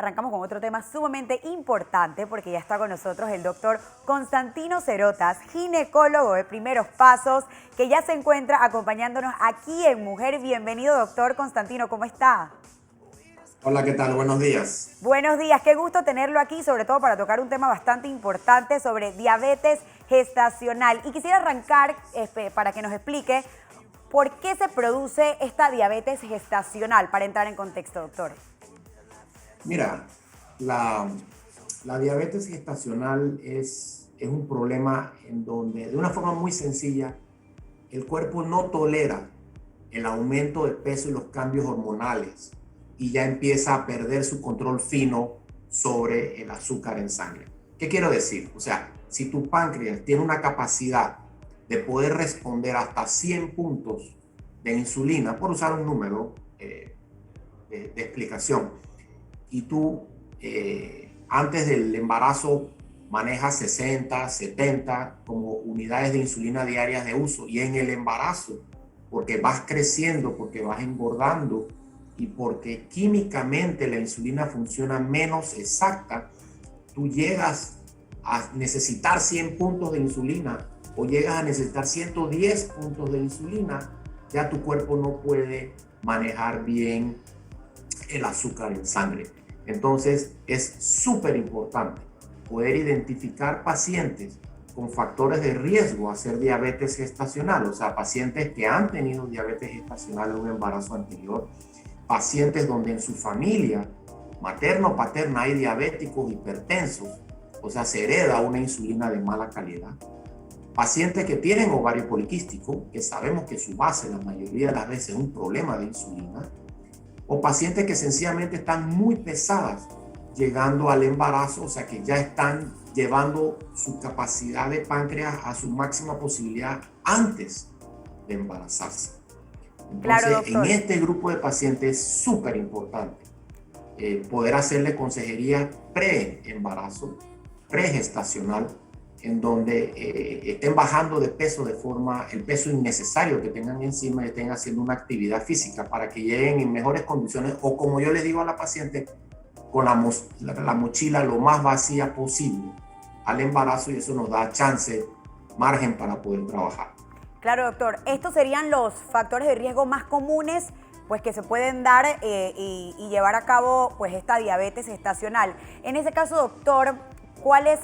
arrancamos con otro tema sumamente importante porque ya está con nosotros el doctor Constantino Cerotas, ginecólogo de Primeros Pasos, que ya se encuentra acompañándonos aquí en Mujer. Bienvenido, doctor Constantino, ¿cómo está? Hola, ¿qué tal? Buenos días. Buenos días, qué gusto tenerlo aquí, sobre todo para tocar un tema bastante importante sobre diabetes gestacional. Y quisiera arrancar para que nos explique por qué se produce esta diabetes gestacional, para entrar en contexto, doctor. Mira, la diabetes gestacional es un problema en donde, de una forma muy sencilla, el cuerpo no tolera el aumento de peso y los cambios hormonales y ya empieza a perder su control fino sobre el azúcar en sangre. ¿Qué quiero decir? O sea, si tu páncreas tiene una capacidad de poder responder hasta 100 puntos de insulina, por usar un número de explicación, y tú antes del embarazo manejas 60, 70 como unidades de insulina diarias de uso, y en el embarazo, porque vas creciendo, porque vas engordando y porque químicamente la insulina funciona menos exacta, tú llegas a necesitar 100 puntos de insulina o llegas a necesitar 110 puntos de insulina, ya tu cuerpo no puede manejar bien el azúcar en sangre. Entonces es súper importante poder identificar pacientes con factores de riesgo a hacer diabetes gestacional, o sea, pacientes que han tenido diabetes gestacional en un embarazo anterior, pacientes donde en su familia materna o paterna hay diabéticos hipertensos, o sea, se hereda una insulina de mala calidad, pacientes que tienen ovario poliquístico, que sabemos que su base la mayoría de las veces es un problema de insulina, o pacientes que sencillamente están muy pesadas llegando al embarazo, o sea que ya están llevando su capacidad de páncreas a su máxima posibilidad antes de embarazarse. Entonces, Claro, en doctor. este grupo de pacientes es súper importante poder hacerle consejería pre-embarazo, pre-gestacional, en donde estén bajando de peso de forma, el peso innecesario que tengan encima y estén haciendo una actividad física para que lleguen en mejores condiciones, o como yo le digo a la paciente, con la mochila lo más vacía posible al embarazo, y eso nos da chance, margen para poder trabajar. Claro, doctor. Estos serían los factores de riesgo más comunes pues que se pueden dar y llevar a cabo pues esta diabetes gestacional. En ese caso, doctor, ¿cuál es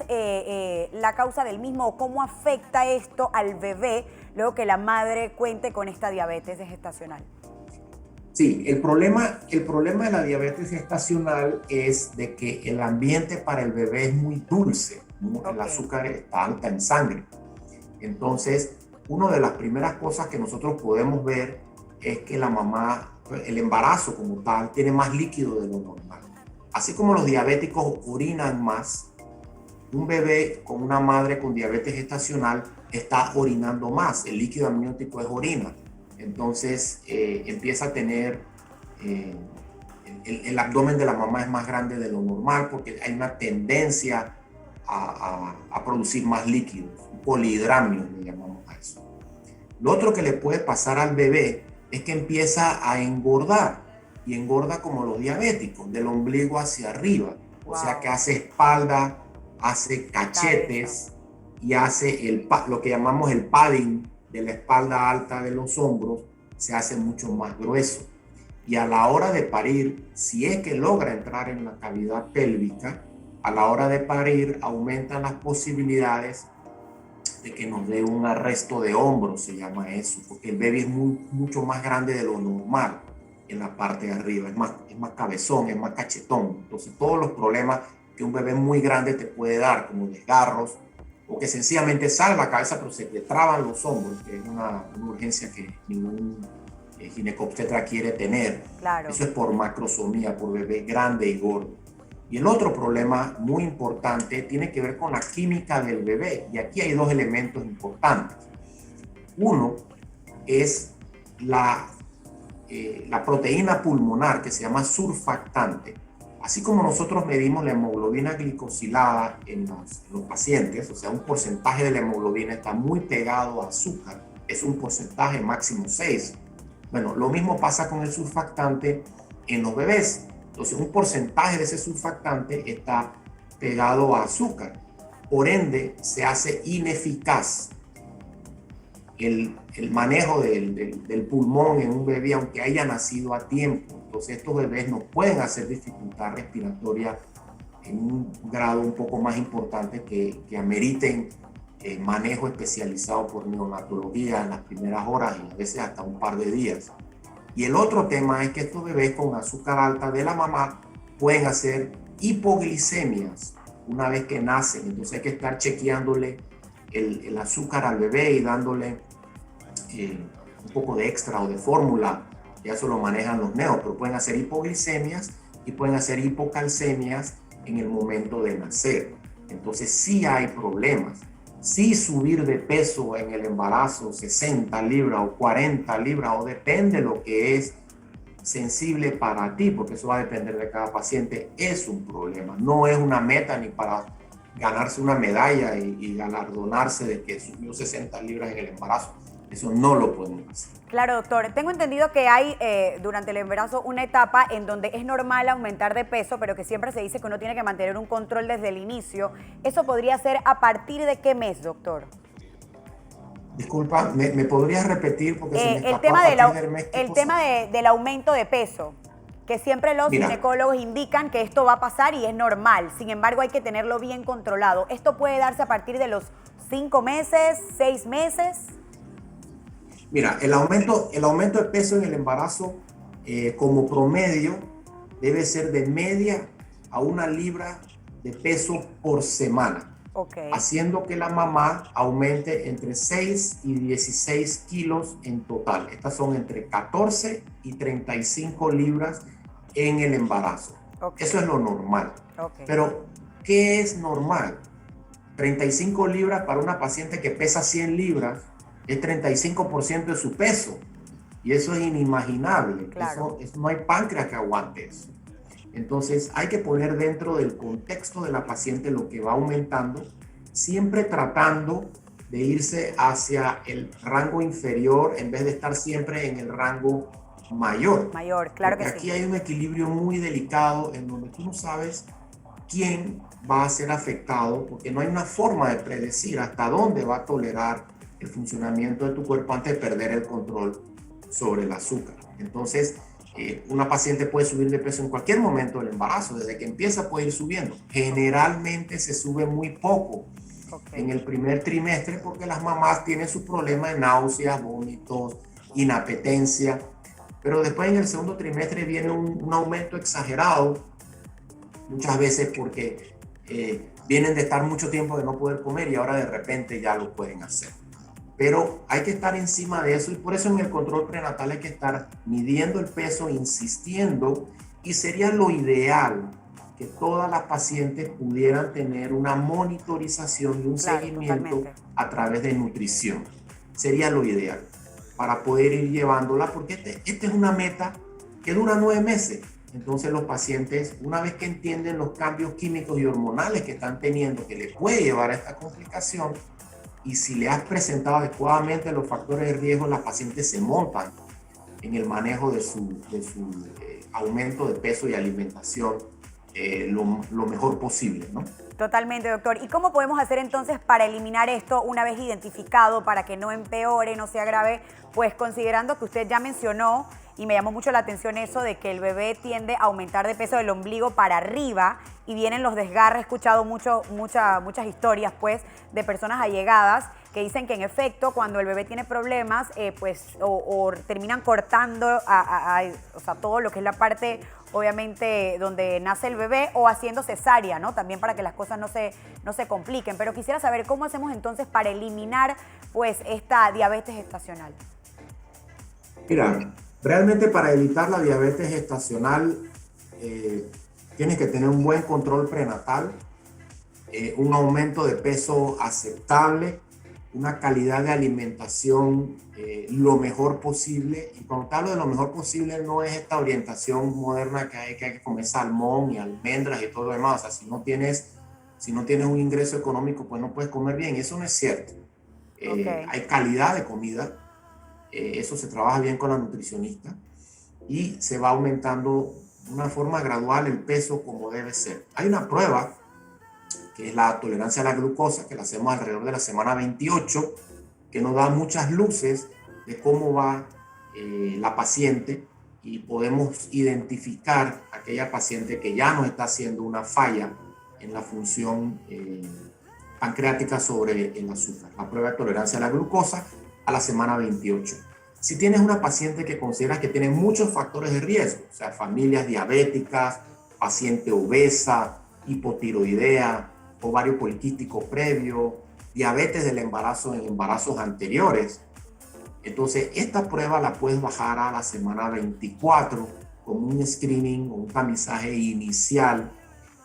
la causa del mismo o cómo afecta esto al bebé luego que la madre cuente con esta diabetes gestacional? Sí, el problema de la diabetes gestacional es de que el ambiente para el bebé es muy dulce, el azúcar está alta en sangre. Entonces, una de las primeras cosas que nosotros podemos ver es que la mamá, el embarazo como tal, tiene más líquido de lo normal. Así como los diabéticos orinan más, un bebé con una madre con diabetes gestacional está orinando más. El líquido amniótico es orina. Entonces empieza a tener, el abdomen de la mamá es más grande de lo normal porque hay una tendencia a producir más líquidos, un polihidramio le llamamos a eso. Lo otro que le puede pasar al bebé es que empieza a engordar, y engorda como los diabéticos, del ombligo hacia arriba. O sea que hace espalda, hace cachetes y hace lo que llamamos el padding de la espalda alta de los hombros, se hace mucho más grueso. Y a la hora de parir, si es que logra entrar en la cavidad pélvica, a la hora de parir aumentan las posibilidades de que nos dé un arresto de hombros, se llama eso, porque el bebé es mucho más grande de lo normal en la parte de arriba, es más cabezón, es más cachetón. Entonces todos los problemas que un bebé muy grande te puede dar, como desgarros, o que sencillamente sale la cabeza pero se te traban los hombros, que es una urgencia que ningún ginecobstetra quiere tener. Claro. Eso es por macrosomía, por bebé grande y gordo. Y el otro problema muy importante tiene que ver con la química del bebé, y aquí hay dos elementos importantes. Uno es la proteína pulmonar, que se llama surfactante. Así como nosotros medimos la hemoglobina glicosilada en los pacientes, o sea, un porcentaje de la hemoglobina está muy pegado a azúcar, es un porcentaje máximo 6. Bueno, lo mismo pasa con el surfactante en los bebés. Entonces, un porcentaje de ese surfactante está pegado a azúcar. Por ende, se hace ineficaz el manejo del pulmón en un bebé, aunque haya nacido a tiempo. Entonces, estos bebés no pueden hacer dificultad respiratoria en un grado un poco más importante que ameriten manejo especializado por neonatología en las primeras horas y a veces hasta un par de días. Y el otro tema es que estos bebés con azúcar alta de la mamá pueden hacer hipoglicemias una vez que nacen. Entonces hay que estar chequeándole el azúcar al bebé y dándole un poco de extra o de fórmula. Ya eso lo manejan los neos, pero pueden hacer hipoglicemias y pueden hacer hipocalcemias en el momento de nacer. Entonces sí hay problemas. Sí subir de peso en el embarazo 60 libras o 40 libras o depende de lo que es sensible para ti, porque eso va a depender de cada paciente, es un problema. No es una meta ni para ganarse una medalla y galardonarse de que subió 60 libras en el embarazo. Eso no lo podemos hacer. Claro, doctor. Tengo entendido que hay durante el embarazo una etapa en donde es normal aumentar de peso, pero que siempre se dice que uno tiene que mantener un control desde el inicio. ¿Eso podría ser a partir de qué mes, doctor? Disculpa, ¿me podrías repetir? Porque se me escapó El tema, a partir del mes. el tema del aumento de peso, que siempre los ginecólogos indican que esto va a pasar y es normal. Sin embargo, hay que tenerlo bien controlado. ¿Esto puede darse a partir de los 5 meses, 6 meses? Mira, el aumento de peso en el embarazo como promedio debe ser de media a 1 libra de peso por semana. Okay. Haciendo que la mamá aumente entre 6 y 16 kilos en total. Estas son entre 14 y 35 libras en el embarazo. Okay. Eso es lo normal. Okay. Pero, ¿qué es normal? 35 libras para una paciente que pesa 100 libras es 35% de su peso. Y eso es inimaginable. Claro. Eso no hay páncreas que aguante eso. Entonces hay que poner dentro del contexto de la paciente lo que va aumentando, siempre tratando de irse hacia el rango inferior en vez de estar siempre en el rango mayor. Mayor, claro. Porque que aquí sí. hay un equilibrio muy delicado en donde tú no sabes quién va a ser afectado, porque no hay una forma de predecir hasta dónde va a tolerar el funcionamiento de tu cuerpo antes de perder el control sobre el azúcar. Entonces, una paciente puede subir de peso en cualquier momento del embarazo, desde que empieza puede ir subiendo. Generalmente se sube muy poco en el primer trimestre porque las mamás tienen sus problemas de náuseas, vómitos, inapetencia, pero después en el segundo trimestre viene un aumento exagerado, muchas veces porque vienen de estar mucho tiempo de no poder comer y ahora de repente ya lo pueden hacer. Pero hay que estar encima de eso y por eso en el control prenatal hay que estar midiendo el peso, insistiendo, y sería lo ideal que todas las pacientes pudieran tener una monitorización y un seguimiento totalmente a través de nutrición. Sería lo ideal para poder ir llevándola, porque esta es una meta que dura 9 meses. Entonces los pacientes, una vez que entienden los cambios químicos y hormonales que están teniendo, que les puede llevar a esta complicación, y si le has presentado adecuadamente los factores de riesgo, las pacientes se montan en el manejo de su aumento de peso y alimentación lo mejor posible, ¿no? Totalmente, doctor. ¿Y cómo podemos hacer entonces para eliminar esto una vez identificado, para que no empeore, no se agrave? Pues considerando que usted ya mencionó, y me llamó mucho la atención eso de que el bebé tiende a aumentar de peso del ombligo para arriba y vienen los desgarres. He escuchado muchas historias pues de personas allegadas que dicen que en efecto cuando el bebé tiene problemas o terminan cortando o sea, todo lo que es la parte obviamente donde nace el bebé o haciendo cesárea, ¿no? También para que las cosas no se compliquen. Pero quisiera saber cómo hacemos entonces para eliminar pues esta diabetes gestacional. Mira, realmente para evitar la diabetes gestacional tienes que tener un buen control prenatal, un aumento de peso aceptable, una calidad de alimentación lo mejor posible. Y cuando te hablo de lo mejor posible no es esta orientación moderna que hay que comer salmón y almendras y todo lo demás. O sea, si no tienes un ingreso económico, pues no puedes comer bien. Eso no es cierto. Hay calidad de comida. Eso se trabaja bien con la nutricionista y se va aumentando una forma gradual el peso como debe ser. Hay una prueba que es la tolerancia a la glucosa, que la hacemos alrededor de la semana 28, que nos da muchas luces de cómo va la paciente y podemos identificar a aquella paciente que ya nos está haciendo una falla en la función pancreática sobre el azúcar. La prueba de tolerancia a la glucosa a la semana 28. Si tienes una paciente que consideras que tiene muchos factores de riesgo, o sea, familias diabéticas, paciente obesa, hipotiroidea, ovario poliquístico previo, diabetes del embarazo en embarazos anteriores, entonces esta prueba la puedes bajar a la semana 24 con un screening o un tamizaje inicial,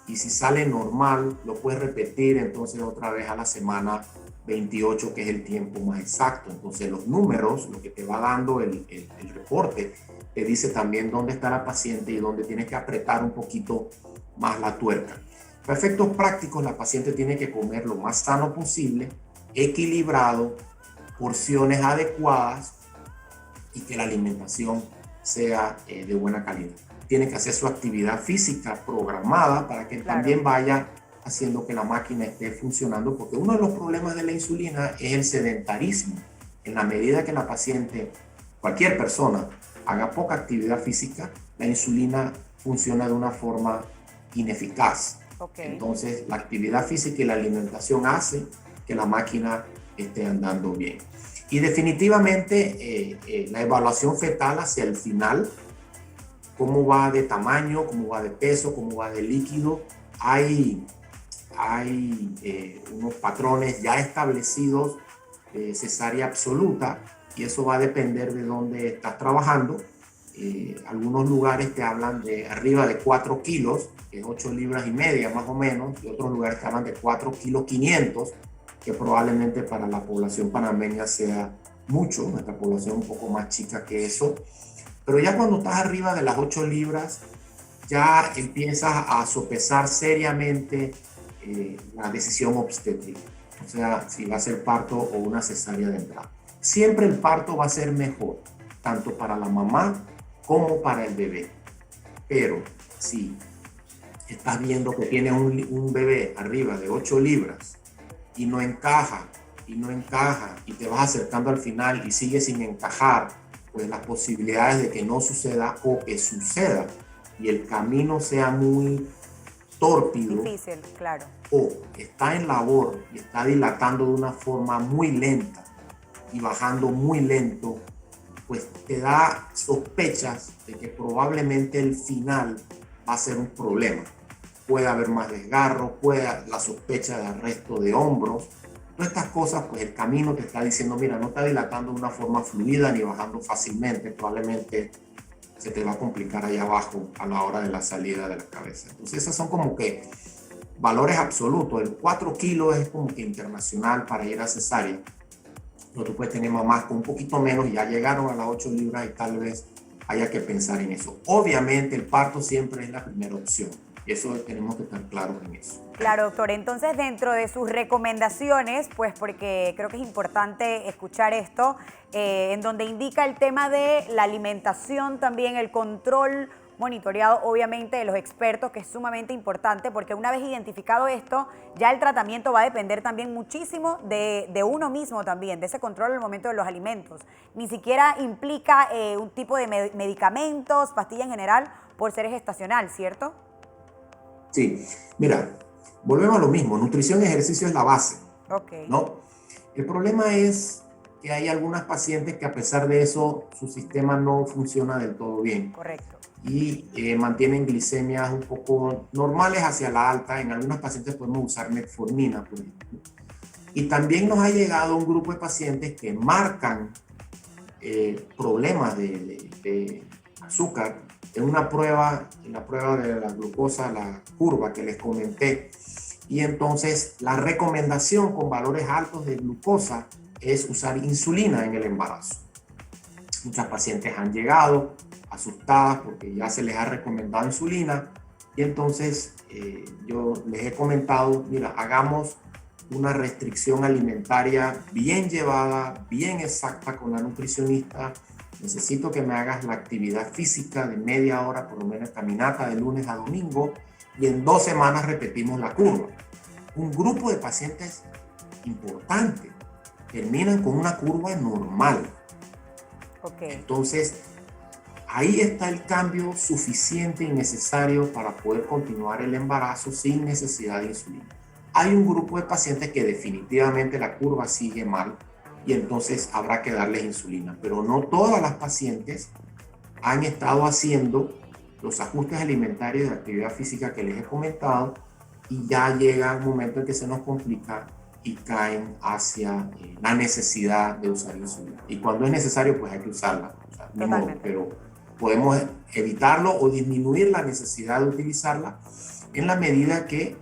y si sale normal lo puedes repetir entonces otra vez a la semana 28, que es el tiempo más exacto. Entonces los números, lo que te va dando el reporte, te dice también dónde está la paciente y dónde tienes que apretar un poquito más la tuerca. Para efectos prácticos, la paciente tiene que comer lo más sano posible, equilibrado, porciones adecuadas y que la alimentación sea de buena calidad. Tiene que hacer su actividad física programada para que también vaya haciendo que la máquina esté funcionando, porque uno de los problemas de la insulina es el sedentarismo. En la medida que la paciente, cualquier persona, haga poca actividad física, la insulina funciona de una forma ineficaz. Entonces, la actividad física y la alimentación hace que la máquina esté andando bien. Y definitivamente la evaluación fetal hacia el final, cómo va de tamaño, cómo va de peso, cómo va de líquido, hay unos patrones ya establecidos de cesárea absoluta, y eso va a depender de dónde estás trabajando. Algunos lugares te hablan de arriba de 4 kilos, que es 8 libras y media más o menos, y otros lugares te hablan de 4 kilos 500, que probablemente para la población panameña sea mucho, nuestra población un poco más chica que eso. Pero ya cuando estás arriba de las 8 libras, ya empiezas a sopesar seriamente la decisión obstétrica, o sea, si va a ser parto o una cesárea de entrada. Siempre el parto va a ser mejor, tanto para la mamá como para el bebé. Pero si estás viendo que tienes un bebé arriba de 8 libras y no encaja, y te vas acercando al final y sigue sin encajar, pues las posibilidades de que no suceda o que suceda y el camino sea muy tórpido, difícil, claro, o está en labor y está dilatando de una forma muy lenta y bajando muy lento, pues te da sospechas de que probablemente el final va a ser un problema. Puede haber más desgarro, la sospecha de arresto de hombros. Todas estas cosas, pues el camino te está diciendo, mira, no está dilatando de una forma fluida ni bajando fácilmente, probablemente se te va a complicar allá abajo a la hora de la salida de la cabeza. Entonces esos son como que valores absolutos. El 4 kilos es como que internacional para ir a cesárea. No, tú puedes tener mamás con un poquito menos y ya llegaron a las 8 libras y tal vez haya que pensar en eso. Obviamente el parto siempre es la primera opción. Y eso tenemos que estar claros en eso. Claro, doctor. Entonces, dentro de sus recomendaciones, pues porque creo que es importante escuchar esto, en donde indica el tema de la alimentación, también el control monitoreado, obviamente, de los expertos, que es sumamente importante, porque una vez identificado esto, ya el tratamiento va a depender también muchísimo de uno mismo también, de ese control al momento de los alimentos. Ni siquiera implica un tipo de medicamentos, pastilla en general, por ser gestacional, ¿cierto? Sí, mira, volvemos a lo mismo, nutrición y ejercicio es la base, ¿no? El problema es que hay algunas pacientes que a pesar de eso su sistema no funciona del todo bien. Correcto. Y mantienen glicemias un poco normales hacia la alta. En algunas pacientes podemos usar metformina, por ejemplo. Y también nos ha llegado un grupo de pacientes que marcan problemas de azúcar en la prueba de la glucosa, la curva que les comenté. Y entonces la recomendación con valores altos de glucosa es usar insulina en el embarazo. Muchas pacientes han llegado asustadas porque ya se les ha recomendado insulina, y entonces yo les he comentado, mira, hagamos una restricción alimentaria bien llevada, bien exacta con la nutricionista, necesito que me hagas la actividad física de media hora, por lo menos caminata de lunes a domingo, y en 2 semanas repetimos la curva. Un grupo de pacientes importante terminan con una curva normal. Okay. Entonces, ahí está el cambio suficiente y necesario para poder continuar el embarazo sin necesidad de insulina. Hay un grupo de pacientes que definitivamente la curva sigue mal y entonces habrá que darles insulina, pero no todas las pacientes han estado haciendo los ajustes alimentarios de actividad física que les he comentado y ya llega un momento en que se nos complica y caen hacia la necesidad de usar insulina. Y cuando es necesario, pues hay que usarla. O sea, ni modo, pero podemos evitarlo o disminuir la necesidad de utilizarla en la medida que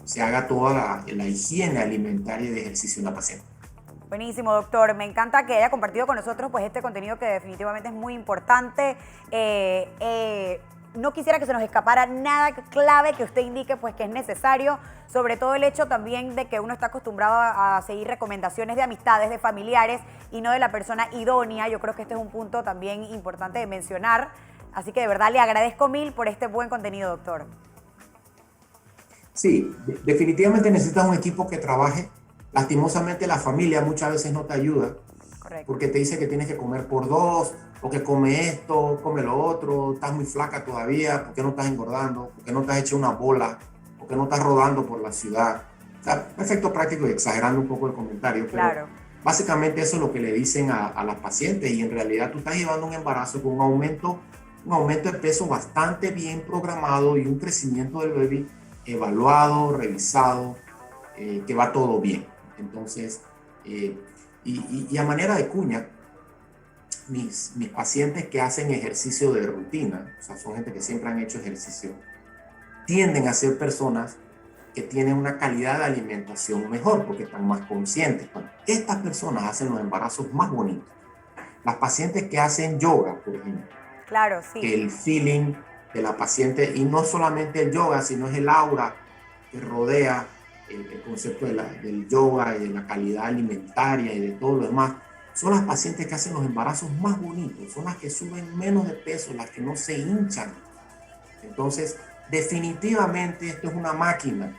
se haga toda la higiene alimentaria y de ejercicio en la paciente. Buenísimo, doctor. Me encanta que haya compartido con nosotros pues este contenido que definitivamente es muy importante. No quisiera que se nos escapara nada clave que usted indique pues que es necesario, sobre todo el hecho también de que uno está acostumbrado a seguir recomendaciones de amistades, de familiares y no de la persona idónea. Yo creo que este es un punto también importante de mencionar. Así que de verdad le agradezco mil por este buen contenido, doctor. Sí, definitivamente necesitas un equipo que trabaje. Lastimosamente la familia muchas veces no te ayuda. Correcto. Porque te dice que tienes que comer por 2, o que come esto, come lo otro, estás muy flaca todavía, ¿por qué no estás engordando? ¿Por qué no te has hecho una bola? ¿Por qué no estás rodando por la ciudad? O sea, efecto práctico y exagerando un poco el comentario, pero claro, básicamente eso es lo que le dicen a las pacientes y en realidad tú estás llevando un embarazo con un aumento de peso bastante bien programado y un crecimiento del bebé evaluado, revisado, que va todo bien. Entonces, y a manera de cuña, mis pacientes que hacen ejercicio de rutina, o sea, son gente que siempre han hecho ejercicio, tienden a ser personas que tienen una calidad de alimentación mejor porque están más conscientes. Bueno, estas personas hacen los embarazos más bonitos. Las pacientes que hacen yoga, por ejemplo, claro, sí, que el feeling de la paciente, y no solamente el yoga, sino es el aura que rodea el concepto del yoga y de la calidad alimentaria y de todo lo demás, son las pacientes que hacen los embarazos más bonitos, son las que suben menos de peso, las que no se hinchan. Entonces, definitivamente esto es una máquina.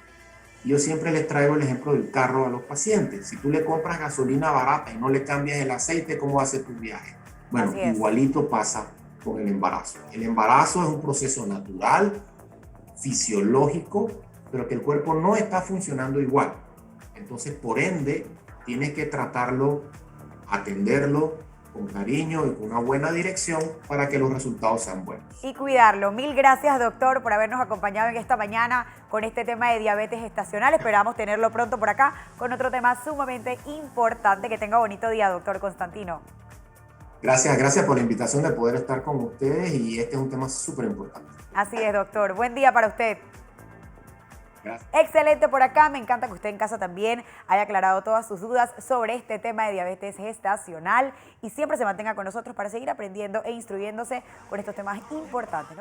Yo siempre les traigo el ejemplo del carro a los pacientes. Si tú le compras gasolina barata y no le cambias el aceite, ¿cómo va a ser tu viaje? Bueno, igualito pasa con el embarazo. El embarazo es un proceso natural, fisiológico, pero que el cuerpo no está funcionando igual. Entonces, por ende, tienes que tratarlo, atenderlo con cariño y con una buena dirección para que los resultados sean buenos. Y cuidarlo. Mil gracias, doctor, por habernos acompañado en esta mañana con este tema de diabetes gestacional. Esperamos tenerlo pronto por acá con otro tema sumamente importante. Que tenga bonito día, doctor Constantino. Gracias por la invitación de poder estar con ustedes y este es un tema súper importante. Así es, doctor. Buen día para usted. Gracias. Excelente por acá, me encanta que usted en casa también haya aclarado todas sus dudas sobre este tema de diabetes gestacional y siempre se mantenga con nosotros para seguir aprendiendo e instruyéndose con estos temas importantes, ¿no?